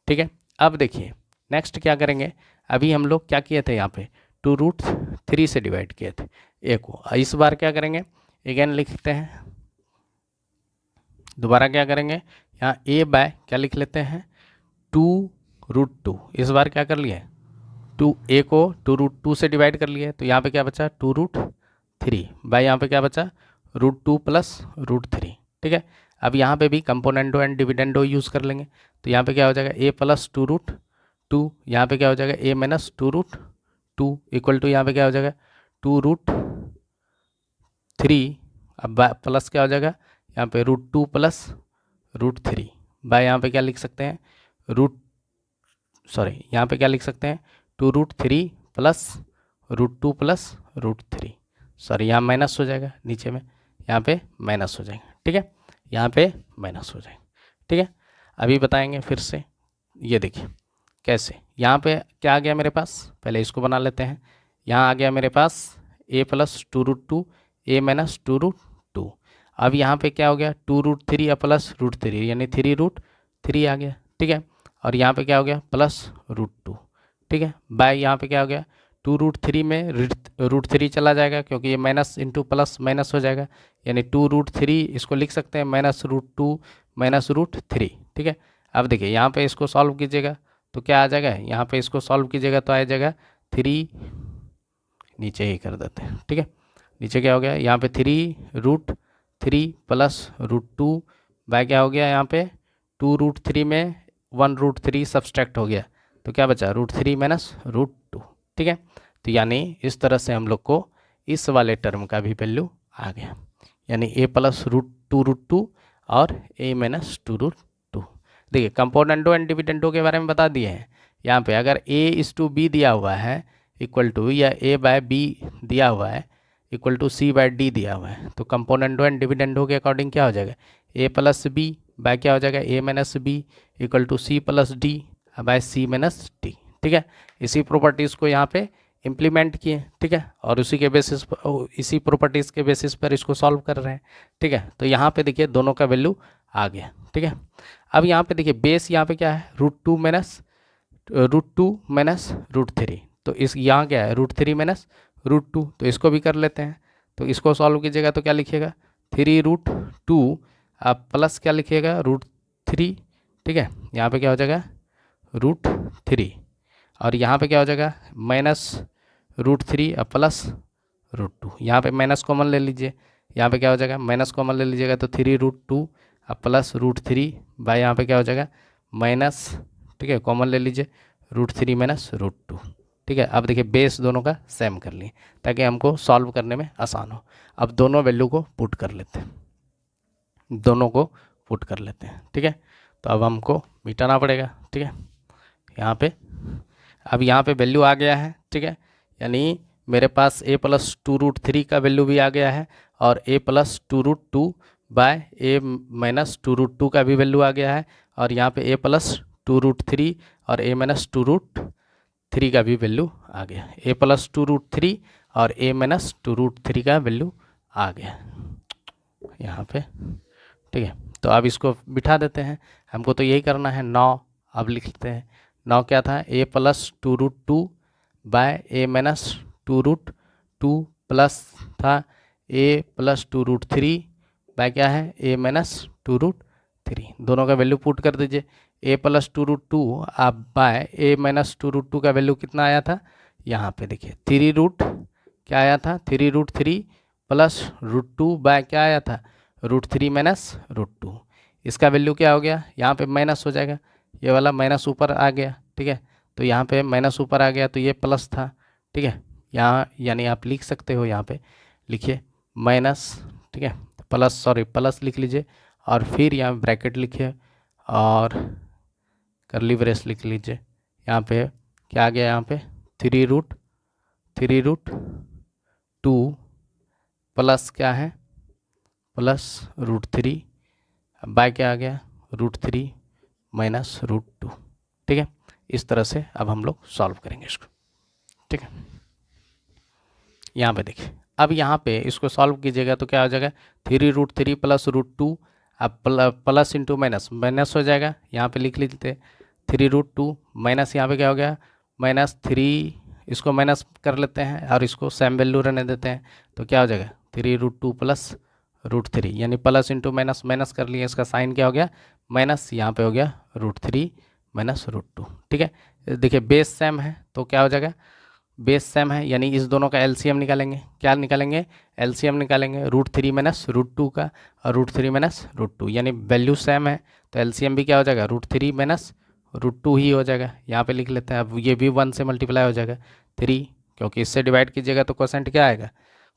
ठीक है, अब देखिए नेक्स्ट क्या करेंगे, अभी हम लोग क्या किए थे यहाँ पे 2√3 से डिवाइड किए थे ए को। इस बार क्या करेंगे, अगेन लिखते हैं, दोबारा क्या करेंगे, यहाँ ए बाय क्या लिख लेते हैं 2√2। इस बार क्या कर लिए, ए को 2√2 से डिवाइड कर लिए, तो यहाँ पे क्या बचा 2√3 बाय यहाँ पे क्या बचा √2 प्लस √3। ठीक है, अब यहाँ पे भी कंपोनेंडो एंड डिविडेंडो यूज़ कर लेंगे, तो यहाँ पे क्या हो जाएगा ए प्लस 2√2, यहाँ पे क्या हो जाएगा ए माइनस 2√2 इक्वल टू यहाँ पे क्या हो जाएगा 2√3। अब प्लस क्या हो जाएगा यहाँ पे √2 प्लस √3 बाय यहाँ पे क्या लिख सकते हैं यहाँ पे क्या लिख सकते हैं 2√3 प्लस √2 प्लस √3। यहाँ माइनस हो जाएगा नीचे में, यहाँ पे माइनस हो जाएगा। ठीक है, यहाँ पे माइनस हो जाएगा। ठीक है, अभी बताएंगे फिर से, ये देखिए कैसे। यहाँ पे क्या आ गया मेरे पास, पहले इसको बना लेते हैं। यहाँ आ गया मेरे पास a प्लस 2√2 a माइनस 2√2। अब यहाँ पे क्या हो गया 2√3 प्लस √3 यानी 3√3 आ गया। ठीक है, और यहाँ पे क्या हो गया प्लस √2। ठीक है, बाय यहाँ पे क्या हो गया 2√3 में √3 चला जाएगा क्योंकि ये माइनस इंटू प्लस माइनस हो जाएगा, यानी 2√3 इसको लिख सकते हैं माइनस √2 माइनस √3। ठीक है, अब देखिए यहाँ पे इसको सॉल्व कीजिएगा तो क्या आ जाएगा, यहाँ पे इसको सॉल्व कीजिएगा तो आ जाएगा 3, नीचे ही कर देते हैं। ठीक है, नीचे क्या हो गया यहाँ पे 3√3 प्लस √2 बाय क्या हो गया यहाँ पे 2√3 में 1√3 सब्सट्रैक्ट हो गया तो क्या बचा √3 माइनस √2। ठीक है, तो यानी इस तरह से हम लोग को इस वाले टर्म का भी वैल्यू आ गया, यानी a प्लस √2 और a माइनस 2√2। देखिए कंपोनेंडो एंड डिविडेंडो के बारे में बता दिए हैं। यहाँ पे अगर a/b दिया हुआ है इक्वल टू, या a बाय b दिया हुआ है equal to c by d दिया हुआ है, तो कंपोनेंडो एंड डिविडेंडो के अकॉर्डिंग क्या हो जाएगा a प्लस b बाय क्या हो जाएगा a minus b equal to c plus d by c minus d। ठीक है, इसी प्रॉपर्टीज़ को यहाँ पे इम्प्लीमेंट किए। ठीक है, और उसी के बेसिस पर, इसी प्रॉपर्टीज़ के बेसिस पर इसको सॉल्व कर रहे हैं। ठीक है, तो यहाँ पे देखिए दोनों का वैल्यू आ गया। ठीक है, अब यहाँ पे देखिए बेस यहाँ पे क्या है √2 माइनस √3, तो इस यहाँ क्या है √3 माइनस √2, तो इसको भी कर लेते हैं। तो इसको सॉल्व कीजिएगा तो क्या लिखिएगा 3√2 आप प्लस क्या लिखिएगा √3। ठीक है, यहाँ पे क्या हो जाएगा √3 और यहाँ पे क्या हो जाएगा माइनस √3 अब प्लस √2, यहाँ पे माइनस कॉमन ले लीजिए, यहाँ पे क्या हो जाएगा माइनस कॉमन ले लीजिएगा तो 3√2 अब प्लस √3 बाय यहाँ पे क्या हो जाएगा माइनस, ठीक है कॉमन ले लीजिए √3 माइनस √2। ठीक है, अब देखिए बेस दोनों का सेम कर लिए ताकि हमको सॉल्व करने में आसान हो। अब दोनों वैल्यू को पुट कर लेते हैं, दोनों को पुट कर लेते हैं। ठीक है, तो अब हमको मिटाना पड़ेगा। ठीक है, यहाँ पे अब यहाँ पे वैल्यू आ गया है। ठीक है, यानी मेरे पास a प्लस 2√3 का वैल्यू भी आ गया है और a plus 2√2 by a minus 2√2 का भी वैल्यू आ गया है, और यहाँ पे a प्लस 2√3 और a माइनस 2√3 का भी वैल्यू आ गया। a प्लस 2√3 और a माइनस 2√3 का वैल्यू आ गया यहाँ पे। ठीक है, तो अब इसको बिठा देते हैं, हमको तो यही करना है 9। अब लिख लेते हैं 9 क्या था a plus 2√2 by a minus 2√2 plus था a प्लस 2√3 बाय क्या है a माइनस 2√3। दोनों का वैल्यू पुट कर दीजिए। a प्लस 2√2 आप बाय a माइनस 2√2 का वैल्यू कितना आया था, यहाँ पे देखिए 3 क्या आया था 3√3 प्लस √2 बाय क्या आया था √3 माइनस √2। इसका वैल्यू क्या हो गया, यहाँ पे माइनस हो जाएगा, ये वाला माइनस ऊपर आ गया। ठीक है, तो यहाँ पे माइनस ऊपर आ गया तो ये प्लस था। ठीक है, यहाँ यानी आप लिख सकते हो, यहाँ पे लिखिए माइनस, ठीक है प्लस, प्लस लिख लीजिए और फिर यहाँ ब्रैकेट लिखिए और करली ब्रेस लिख लीजिए। यहाँ पे क्या आ गया, यहाँ पे 3√2 प्लस क्या है प्लस √3 बाय क्या आ गया √3 माइनस √2। ठीक है, इस तरह से अब हम लोग सॉल्व करेंगे इसको। ठीक है, यहाँ पे देखिए अब यहाँ पे इसको सॉल्व कीजिएगा तो क्या हो जाएगा, 3√3 प्लस √2, अब प्लस इंटू माइनस माइनस हो जाएगा, यहाँ पे लिख लीजिए 3√2 माइनस यहाँ पे क्या हो गया -3, इसको माइनस कर लेते हैं और इसको सेम वैल्यू रहने देते हैं, तो क्या हो जाएगा 3√2 प्लस √3, यानी प्लस इंटू माइनस माइनस कर लिए, इसका साइन क्या हो गया माइनस, यहाँ पे हो गया √3 माइनस √2। ठीक है, देखिए बेस सेम है तो क्या हो जाएगा, बेस सेम है यानी इस दोनों का एलसीएम निकालेंगे, क्या निकालेंगे एलसीएम निकालेंगे √3 माइनस √2 का और √3 माइनस √2, यानी वैल्यू सेम है तो एलसीएम भी क्या हो जाएगा √3 माइनस √2 ही हो जाएगा। यहाँ पे लिख लेते हैं, अब ये भी 1 से मल्टीप्लाई हो जाएगा 3, क्योंकि इससे डिवाइड कीजिएगा तो कोसेंट क्या आएगा,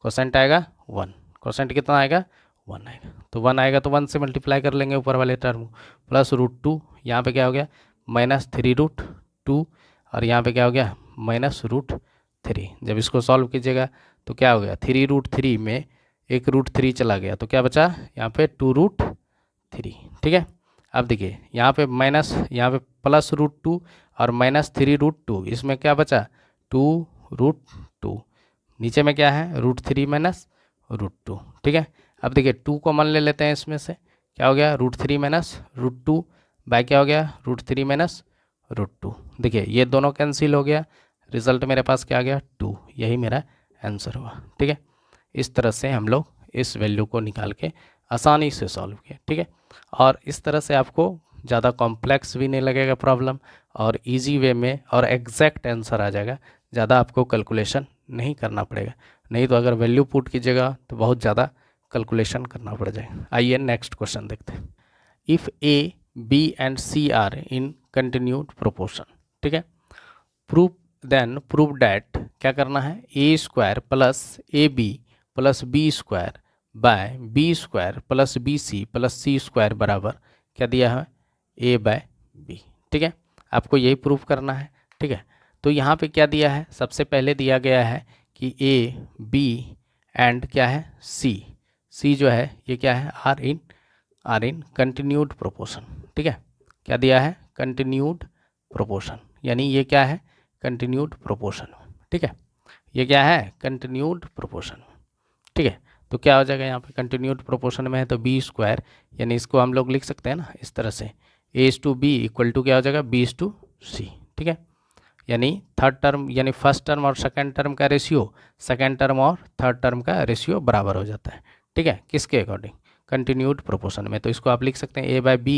कोसेंट आएगा 1, कोसेंट कितना आएगा 1 आएगा, तो 1 आएगा तो 1 से मल्टीप्लाई कर लेंगे ऊपर वाले टर्म प्लस √2, यहाँ पे क्या हो गया -3√2 और यहाँ पे क्या हो गया -√3। जब इसको सॉल्व कीजिएगा तो क्या हो गया 3√3 में एक √3 चला गया तो क्या बचा यहाँ पे 2√3। ठीक है, अब देखिए यहाँ पे माइनस, यहाँ पे प्लस √2 और -3√2, इसमें क्या बचा 2√2, नीचे में क्या है √3 माइनस √2। ठीक है, अब देखिए 2 कॉमन ले लेते हैं इसमें से, क्या हो गया √3 माइनस √2 बाय क्या हो गया √3 माइनस √2। देखिए ये दोनों कैंसिल हो गया, रिजल्ट मेरे पास क्या आ गया 2, यही मेरा आंसर हुआ। ठीक है, इस तरह से हम लोग इस वैल्यू को निकाल के आसानी से सॉल्व किया। ठीक है, और इस तरह से आपको ज़्यादा कॉम्प्लेक्स भी नहीं लगेगा प्रॉब्लम और इजी वे में और एग्जैक्ट आंसर आ जाएगा, ज़्यादा आपको कैलकुलेशन नहीं करना पड़ेगा। नहीं तो अगर वैल्यू पुट कीजिएगा तो बहुत ज़्यादा कैलकुलेशन करना पड़ जाएगा। आइए नेक्स्ट क्वेश्चन देखते हैं। If A B and C are in continued proportion. ठीक है, प्रूव डैट क्या करना है, A square plus A B plus B square by B square plus B C plus C square बराबर क्या दिया है ए बाय बी। ठीक है, आपको यही प्रूफ करना है। ठीक है, तो यहाँ पे क्या दिया है, सबसे पहले दिया गया है कि ए बी एंड क्या है सी, सी जो है ये क्या है आर इन कंटिन्यूड प्रोपोर्शन। ठीक है, क्या दिया है कंटिन्यूड प्रोपोर्शन, यानी ये क्या है कंटिन्यूड प्रोपोर्शन। ठीक है, ये क्या है कंटिन्यूड प्रोपोर्शन। ठीक है, तो क्या हो जाएगा यहाँ पे कंटिन्यूड प्रोपोर्शन में है तो बी स्क्वायर, यानी इसको हम लोग लिख सकते हैं ना इस तरह से, a/b इक्वल टू क्या हो जाएगा b/c। ठीक है, यानी थर्ड टर्म यानी फर्स्ट टर्म और सेकंड टर्म का रेशियो, सेकंड टर्म और थर्ड टर्म का रेशियो बराबर हो जाता है। ठीक है, किसके अकॉर्डिंग कंटिन्यूड प्रोपोर्शन में, तो इसको आप लिख सकते हैं a/b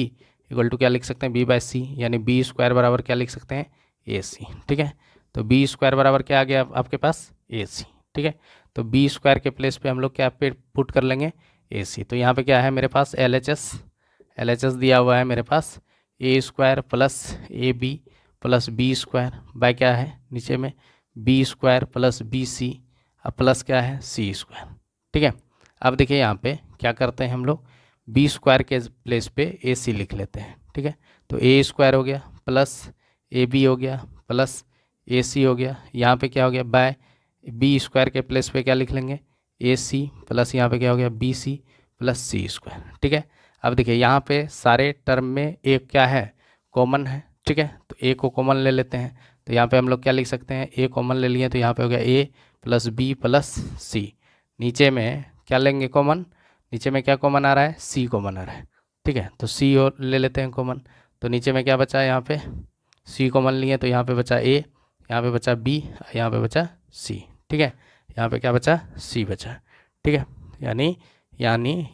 इक्वल टू क्या लिख सकते हैं b/c, यानी बी स्क्वायर बराबर क्या लिख सकते हैं ac। ठीक है, तो बी स्क्वायर बराबर क्या आ गया आपके पास ac। ठीक है, तो बी स्क्वायर के प्लेस पे हम लोग क्या पे पुट कर लेंगे ac, तो यहाँ पे क्या है मेरे पास LHS दिया हुआ है मेरे पास a square plus A B plus B square by क्या है नीचे में B square plus B C अब प्लस क्या है सी स्क्वायर। ठीक है, अब देखिए यहाँ पे क्या करते हैं हम लोग बी स्क्वायर के प्लेस पे ए सी लिख लेते हैं। ठीक है, तो ए स्क्वायर हो गया प्लस ए बी हो गया प्लस ए सी हो गया, यहाँ पे क्या हो गया बाय बी स्क्वायर के प्लेस पे क्या लिख लेंगे ए सी प्लस यहाँ पे क्या हो गया B C plus C square. ठीक है, अब देखिए यहाँ पे सारे टर्म में एक क्या है कॉमन है। ठीक है, तो ए को कॉमन ले लेते हैं, तो यहाँ पे हम लोग क्या लिख सकते हैं ए कॉमन ले लिए तो यहाँ पे हो गया ए प्लस बी प्लस सी, नीचे में क्या लेंगे कॉमन, नीचे में क्या कॉमन आ रहा है सी कॉमन आ रहा है। ठीक है, तो सी और ले लेते हैं कॉमन, तो नीचे में क्या बचा है यहाँ पे सी कॉमन लिए तो यहाँ पे बचा ए, यहाँ पे बचा बी, यहाँ पे बचा सी। ठीक है, यहाँ पे क्या बचा सी बचा। ठीक है, यानी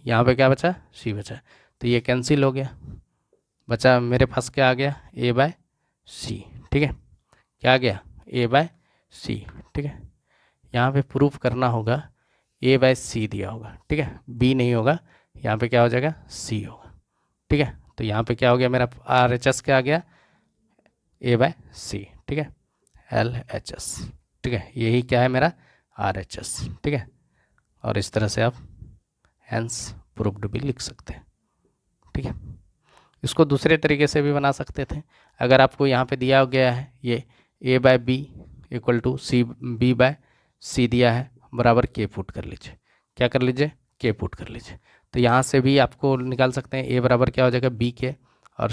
यहाँ पे क्या बचा सी बचा, तो ये कैंसिल हो गया, बचा मेरे पास क्या आ गया a/c। ठीक है, क्या आ गया a/c। ठीक है, यहाँ पे प्रूफ करना होगा a/c दिया होगा। ठीक है, b नहीं होगा, यहाँ पे क्या हो जाएगा c होगा। ठीक है, तो यहाँ पे क्या हो गया मेरा RHS क्या आ गया a/c। ठीक है, LHS। ठीक है, यही क्या है मेरा RHS। ठीक है, और इस तरह से आप हैंस प्रूफ्ड भी लिख सकते हैं। ठीक है, इसको दूसरे तरीके से भी बना सकते थे, अगर आपको यहाँ पे दिया गया है ये a/b इक्वल टू b/c दिया है बराबर k पुट कर लीजिए, क्या कर लीजिए k पुट कर लीजिए, तो यहाँ से भी आपको निकाल सकते हैं a बराबर क्या हो जाएगा b के और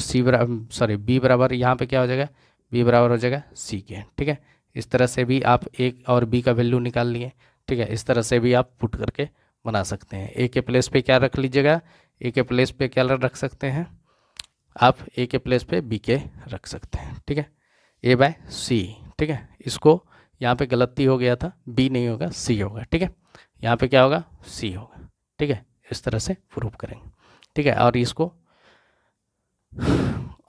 b बराबर यहाँ पे क्या हो जाएगा b बराबर हो जाएगा c के। ठीक है, इस तरह से भी आप a और b का वैल्यू निकाल लिए ठीक है, इस तरह से भी आप पुट करके बना सकते हैं। ए के प्लेस पे क्या रख लीजिएगा, ए के प्लेस पे क्या रख सकते हैं आप, ए के प्लेस पे बी के रख सकते हैं। ठीक है, ए बाय सी। ठीक है, इसको यहाँ पे गलती हो गया था, बी नहीं होगा सी होगा। ठीक है, यहाँ पे क्या होगा, सी होगा। ठीक है, इस तरह से प्रूव करेंगे। ठीक है, और इसको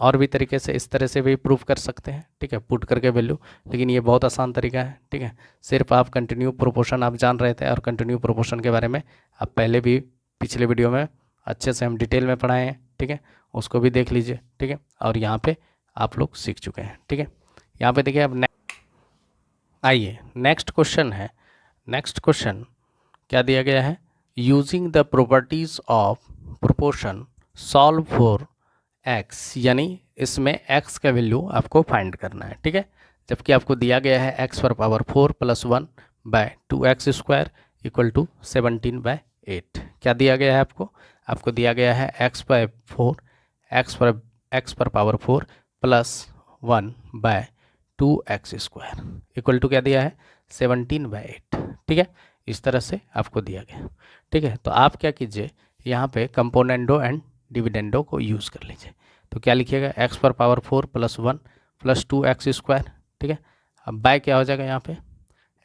और भी तरीके से इस तरह से भी प्रूव कर सकते हैं। ठीक है, पुट करके वैल्यू, लेकिन ये बहुत आसान तरीका है। ठीक है, सिर्फ आप कंटिन्यू प्रोपोर्शन आप जान रहे थे, और कंटिन्यू प्रोपोर्शन के बारे में आप पहले भी पिछले वीडियो में अच्छे से हम डिटेल में पढ़ाए हैं। ठीक है, उसको भी देख लीजिए। ठीक है, और यहाँ पे आप लोग सीख चुके हैं। ठीक है, यहाँ पे देखिए अब आइए नेक्स्ट क्वेश्चन है। नेक्स्ट क्वेश्चन क्या दिया गया है, using the properties of proportion solve for x, यानी इसमें एक्स का वैल्यू आपको फाइंड करना है। ठीक है, जबकि आपको दिया गया है एक्स पर power 4 + 1 bye 2x² equal to 17/8। क्या दिया गया है आपको दिया गया है x पर power 4 + 1 bye 2x² equal to क्या दिया है 17/8। ठीक है, इस तरह से आपको दिया गया। ठीक है, तो आप क्या कीजिए, यहाँ पे कंपोनेंडो एंड डिविडेंडो को यूज़ कर लीजिए। तो क्या लिखिएगा, x पर पावर 4 + 1 + 2x²। ठीक है, अब बाय क्या हो जाएगा यहाँ पे,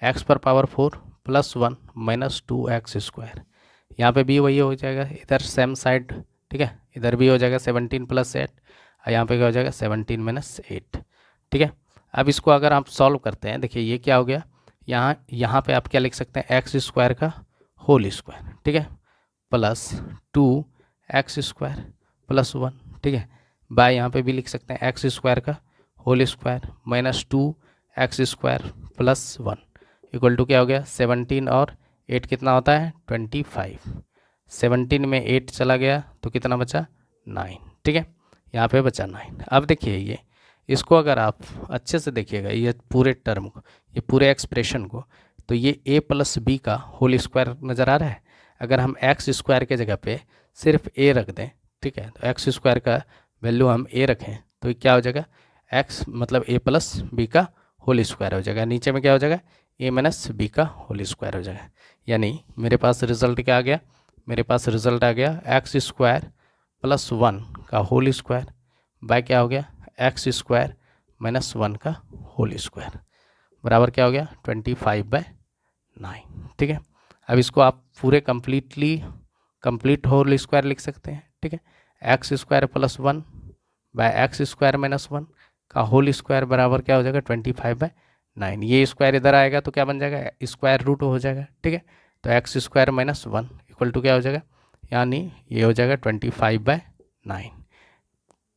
x पर पावर 4 + 1 - 2x²। यहाँ पे भी वही हो जाएगा, इधर सेम साइड। ठीक है, इधर भी हो जाएगा 17 + 8, और यहाँ पे क्या हो जाएगा 17 - 8। ठीक है, अब इसको अगर आप सॉल्व करते हैं, देखिए ये क्या हो गया, यहाँ पे आप क्या लिख सकते हैं, x² का होल स्क्वायर। ठीक है, प्लस 2x² + 1। ठीक है, बाय यहाँ पे भी लिख सकते हैं x² का whole square - 2x² + 1 equal to क्या हो गया 17, और 8 कितना होता है 25। 17 में 8 चला गया तो कितना बचा 9। ठीक है, यहाँ पे बचा 9। अब देखिए ये इसको अगर आप अच्छे से देखिएगा, ये पूरे टर्म को, ये पूरे एक्सप्रेशन को, तो ये a + b का होल स्क्वायर नज़र आ रहा है। अगर हम x² के जगह पे सिर्फ a रख दें, ठीक है, तो x² का वैल्यू हम a रखें तो ये क्या हो जाएगा, x मतलब a + b का होल स्क्वायर हो जाएगा। नीचे में क्या हो जाएगा, a - b का होल स्क्वायर हो जाएगा। यानी मेरे पास रिजल्ट क्या आ गया, मेरे पास रिजल्ट आ गया x² + 1 का होल स्क्वायर बाय क्या हो गया x² - 1 का होल स्क्वायर बराबर क्या हो गया 25/9। ठीक है, अब इसको आप पूरे कंप्लीट होल स्क्वायर लिख सकते हैं। ठीक है, x² + 1 बाय x² - 1 का होल स्क्वायर बराबर क्या हो जाएगा 25/9। ये स्क्वायर इधर आएगा तो क्या बन जाएगा, स्क्वायर रूट हो जाएगा। ठीक है, तो x² - 1 इक्वल टू क्या हो जाएगा, यानी ये हो जाएगा 25/9।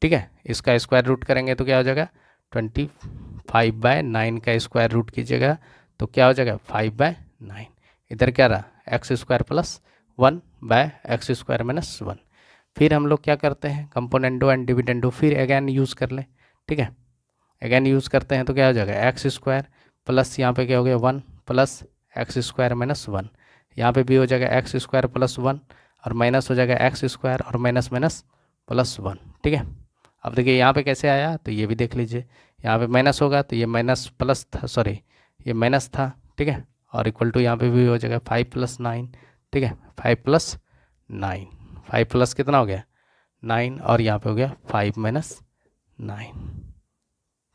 ठीक है, इसका स्क्वायर रूट करेंगे तो क्या हो जाएगा 25/9 का स्क्वायर रूट कीजिएगा तो क्या हो जाएगा 5/9। इधर क्या रहा x² + 1 बाय x² - 1। फिर हम लोग क्या करते हैं, कंपोनेंडो एंड डिविडेंडो फिर अगैन यूज़ कर लें। ठीक है, अगैन यूज़ करते हैं तो क्या हो जाएगा x² प्लस यहाँ पे क्या हो गया 1 + x² - 1। यहाँ पे भी हो जाएगा x² + 1 और माइनस हो जाएगा x² और माइनस +1। ठीक है, अब देखिए यहाँ पे कैसे आया तो ये भी देख लीजिए, यहाँ पे माइनस होगा तो ये माइनस प्लस था, सॉरी ये माइनस था। ठीक है, और इक्वल टू यहाँ पे भी हो जाएगा 5 + 9। ठीक है, 5 + 9, 5 प्लस कितना हो गया 9, और यहाँ पे हो गया 5 - 9।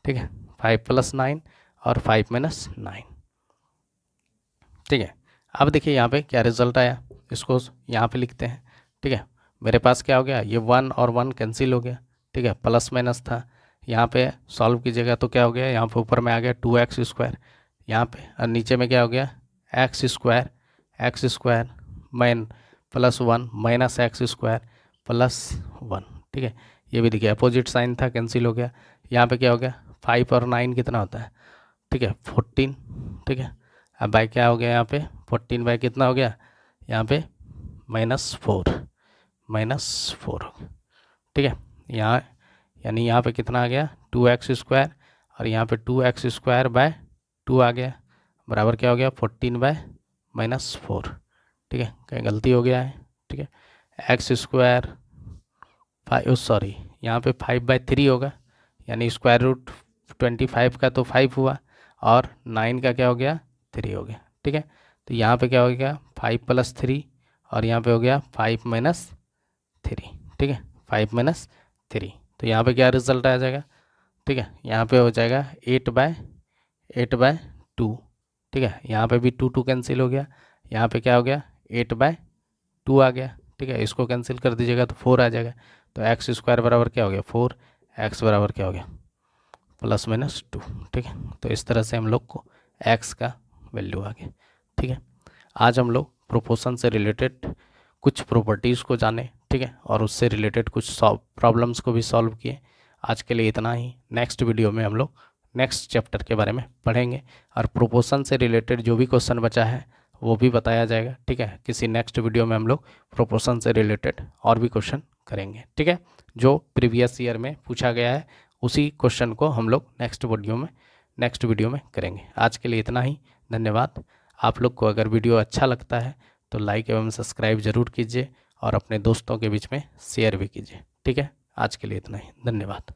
ठीक है, 5 + 9 और 5 - 9। ठीक है, अब देखिए यहाँ पे क्या रिजल्ट आया, इसको यहाँ पे लिखते हैं। ठीक है, मेरे पास क्या हो गया, ये 1 और 1 कैंसिल हो गया। ठीक है, प्लस माइनस था, यहाँ पे सॉल्व कीजिएगा तो क्या हो गया, यहाँ पे ऊपर में आ गया 2x², यहाँ पे और नीचे में क्या हो गया x² मैन +1 - x² +1। ठीक है, ये भी देखिए अपोजिट साइन था, कैंसिल हो गया। यहाँ पे क्या हो गया 5 और 9 कितना होता है, ठीक है 14। ठीक है, अब बाय क्या हो गया यहाँ पे 14 बाय कितना हो गया यहाँ पे -4 हो गया। ठीक है, यहाँ यानी यहाँ पे कितना आ गया 2x² और यहाँ पे 2x² बाय 2 आ गया बराबर क्या हो गया 14/-4। ठीक है, कहीं गलती हो गया है। ठीक है, x² 5 सॉरी यहाँ पे 5/3 होगा, यानी स्क्वायर रूट 25 का तो 5 हुआ और 9 का क्या हो गया 3 हो गया। ठीक है, तो तो यहाँ पे क्या हो गया 5 + 3 और यहाँ पे हो गया 5 - 3, ठीक है 5 - 3। तो यहाँ पे क्या रिजल्ट आ जाएगा, ठीक है यहाँ पे हो जाएगा 8/2, ठीक है यहाँ पे भी 2 कैंसिल हो गया, यहाँ पे क्या हो गया 8/2 आ गया, ठीक है इसको कैंसिल कर दीजिएगा तो 4 आ जाएगा। तो x² बराबर क्या हो गया 4, x बराबर क्या हो गया +-2, ठीक है। तो इस तरह से हम लोग को x का वैल्यू आ गया, ठीक है। आज हम लोग प्रोपोर्शन से रिलेटेड कुछ प्रॉपर्टीज़ को जाने, ठीक है, और उससे रिलेटेड कुछ प्रॉब्लम्स को भी सॉल्व किए। आज के लिए इतना ही। नेक्स्ट वीडियो में हम लोग नेक्स्ट चैप्टर के बारे में पढ़ेंगे और प्रोपोर्शन से रिलेटेड जो भी क्वेश्चन बचा है वो भी बताया जाएगा, ठीक है। किसी नेक्स्ट वीडियो में हम लोग प्रोपोर्शन से रिलेटेड और भी क्वेश्चन करेंगे, ठीक है। जो प्रीवियस ईयर में पूछा गया है उसी क्वेश्चन को हम लोग नेक्स्ट वीडियो में करेंगे। आज के लिए इतना ही। धन्यवाद। आप लोग को अगर वीडियो अच्छा लगता है तो लाइक एवं सब्सक्राइब ज़रूर कीजिए और अपने दोस्तों के बीच में शेयर भी कीजिए, ठीक है। आज के लिए इतना ही। धन्यवाद।